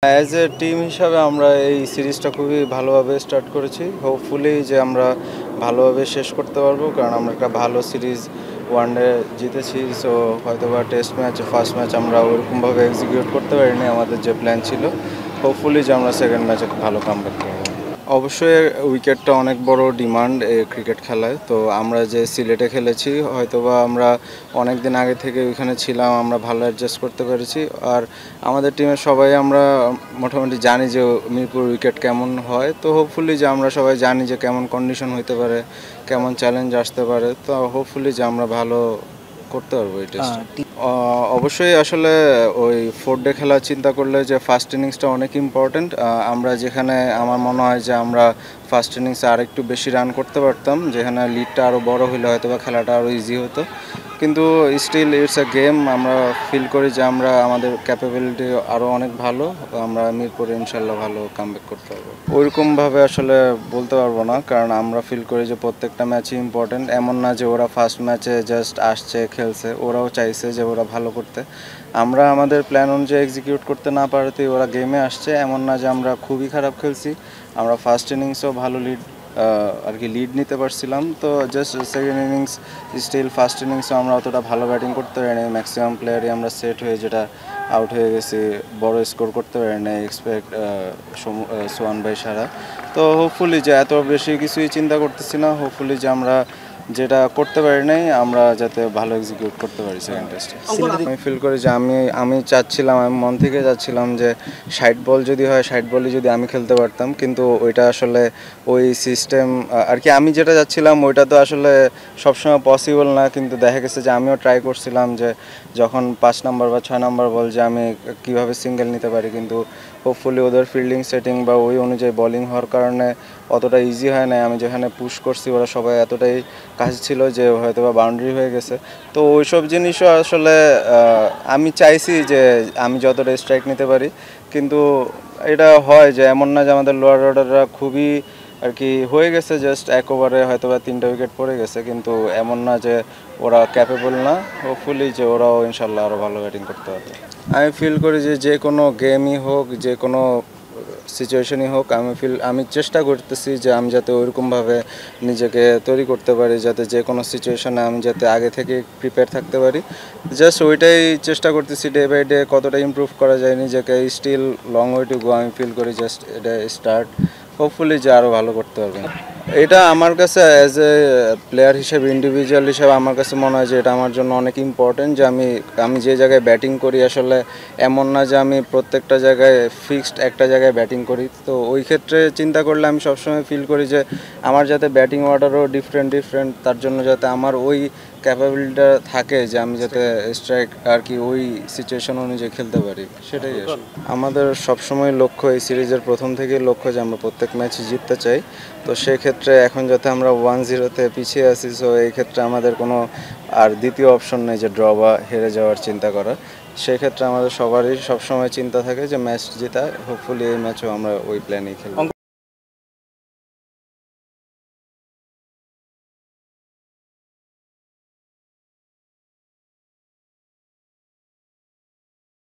As a team হিসাবে আমরা এই সিরিজটা খুবই ভালোভাবে স্টার্ট করেছি। হোপফুলি যে আমরা ভালোভাবে শেষ করতে পারবো, কারণ আমরা একটা ভালো সিরিজ ওয়ানডে জিতেছি। সো হয়তোবা টেস্ট ম্যাচ ফার্স্ট ম্যাচ আমরা ওরকমভাবে এক্সিকিউট করতে পারিনি আমাদের যে প্ল্যান ছিল। হোপফুলি যে আমরা সেকেন্ড ম্যাচে ভালো কামব্যাক করবো। অবশ্যই উইকেটটা অনেক বড় ডিমান্ড এই ক্রিকেট খেলায়। তো আমরা যে সিলেটে খেলেছি, হয়তোবা আমরা অনেক দিন আগে থেকে ওইখানে ছিলাম, আমরা ভালো অ্যাডজাস্ট করতে পেরেছি। আর আমাদের টিমের সবাই আমরা মোটামুটি জানি যে মিরপুর উইকেট কেমন হয়। তো হোপফুলি যে আমরা সবাই জানি যে কেমন কন্ডিশন হইতে পারে, কেমন চ্যালেঞ্জ আসতে পারে। তো হোপফুলি যে আমরা ভালো করতে পারবো এই টেস্টে। অবশ্যই আসলে ওই 4 ডে খেলা চিন্তা করলে যে ফার্স্ট ইনিংসটা অনেক ইম্পর্ট্যান্ট। আমরা যেখানে আমার মনে হয় যে আমরা ফার্স্ট ইনিংসে আরেকটু বেশি রান করতে পারতাম, যেখানে লিডটা আরও বড় হলে হয়তো বা খেলাটা আরও ইজি হতো। কিন্তু স্টিল ইটস এ গেম। আমরা ফিল করি যে আমরা আমাদের ক্যাপাবিলিটি আরও অনেক ভালো। আমরা মিরপুরে ইনশাল্লাহ ভালো কামব্যাক করতে পারবো। ওইরকমভাবে আসলে বলতে পারবো না, কারণ আমরা ফিল করি যে প্রত্যেকটা ম্যাচই ইম্পর্টেন্ট। এমন না যে ওরা ফার্স্ট ম্যাচে জাস্ট আসছে খেলছে, ওরাও চাইছে যে ওরা ভালো করতে। আমরা আমাদের প্ল্যান অনুযায়ী এক্সিকিউট করতে না পারতেই ওরা গেমে আসছে। এমন না যে আমরা খুবই খারাপ খেলছি, আমরা ফার্স্ট ইনিংসেও ভালো লিড নিতে পারছিলাম। তো just second innings still first ইনিংসও আমরা অতটা ভালো ব্যাটিং করতে পারিনি। ম্যাক্সিমাম প্লেয়ারই আমরা সেট হয়ে যেটা আউট হয়ে গেছি, বড় স্কোর করতে পারিনি এক্সপেক্ট সোহান ভাই সারা। তো হোপফুলি যে এত বেশি কিছুই চিন্তা করতেছি না। হোপফুলি যে আমরা যেটা করতে পারি নাই আমরা যাতে ভালো এক্সিকিউট করতে পারি সেকেন্ড টেস্টে। আমি ফিল করি যে আমি চাচ্ছিলাম, আমি মন থেকে চাচ্ছিলাম যে 60 বল যদি হয়, 60 বলই যদি আমি খেলতে পারতাম। কিন্তু ওইটা আসলে ওই সিস্টেম আর কি, আমি যেটা চাচ্ছিলাম ওইটা তো আসলে সবসময় পসিবল না। কিন্তু দেখা গেছে যে আমিও ট্রাই করছিলাম যে যখন 5 নাম্বার বা 6 নাম্বার বল যে আমি কীভাবে সিঙ্গেল নিতে পারি। কিন্তু হোপফুলি ওদের ফিল্ডিং সেটিং বা ওই অনুযায়ী বোলিং হওয়ার কারণে অতটা ইজি হয় না। আমি যেখানে পুশ করছি ওরা সবাই এতটাই কাছে ছিল যে হয়তো বা বাউন্ডারি হয়ে গেছে। তো ওইসব জিনিসও আসলে আমি চাইছি যে আমি যতটা স্ট্রাইক নিতে পারি। কিন্তু এটা হয় যে এমন না যে আমাদের লোয়ার অর্ডাররা খুবই আর কি হয়ে গেছে, জাস্ট এক ওভারে হয়তো বা 3টা উইকেট পড়ে গেছে। কিন্তু এমন না যে ওরা ক্যাপেবল না। হোপফুলি যে ওরাও ইনশাল্লাহ আরও ভালো ব্যাটিং করতে পারবে। আমি ফিল করি যে কোনো গেমই হোক, যে কোনো সিচুয়েশনই হোক, আমি চেষ্টা করতেছি যে আমি যাতে ওইরকমভাবে নিজেকে তৈরি করতে পারি, যাতে যে কোনো সিচুয়েশনে আমি যাতে আগে থেকে প্রিপেয়ার থাকতে পারি। জাস্ট ওইটাই চেষ্টা করতেছি ডে বাই ডে কতটা ইমপ্রুভ করা যায় নিজেকে। Still long way to go. আমি ফিল করি জাস্ট এটা স্টার্ট। হোপফুলি যে আরও ভালো করতে পারবেন। এটা আমার কাছে অ্যাজ এ প্লেয়ার হিসেবে, ইন্ডিভিজুয়াল হিসেবে আমার কাছে মনে হয় যে এটা আমার জন্য অনেক ইম্পর্টেন্ট। যে আমি যে জায়গায় ব্যাটিং করি আসলে এমন না যে আমি প্রত্যেকটা জায়গায় ফিক্সড একটা জায়গায় ব্যাটিং করি। তো ওই ক্ষেত্রে চিন্তা করলে আমি সবসময় ফিল করি যে আমার যাতে ব্যাটিং অর্ডারও ডিফারেন্ট, তার জন্য যাতে আমার ওই ক্যাপাবিলিটিটা থাকে যে আমি যাতে স্ট্রাইক আর কি ওই সিচুয়েশন অনুযায়ী খেলতে পারি, সেটাই। আমাদের সবসময় লক্ষ্য, এই সিরিজের প্রথম থেকেই লক্ষ্য যে আমরা প্রত্যেক ম্যাচই জিততে চাই। তো সেক্ষেত্রে এখন যাতে আমরা 1-0-তে পিছিয়ে আছি, সো এই ক্ষেত্রে আমাদের কোনো আর দ্বিতীয় অপশন নেই যে ড্র বা হেরে যাওয়ার চিন্তা করা। সেক্ষেত্রে আমাদের সবারই সবসময় চিন্তা থাকে যে ম্যাচ জেতা। হোপফুলি এই ম্যাচও আমরা ওই প্ল্যানেই খেলব।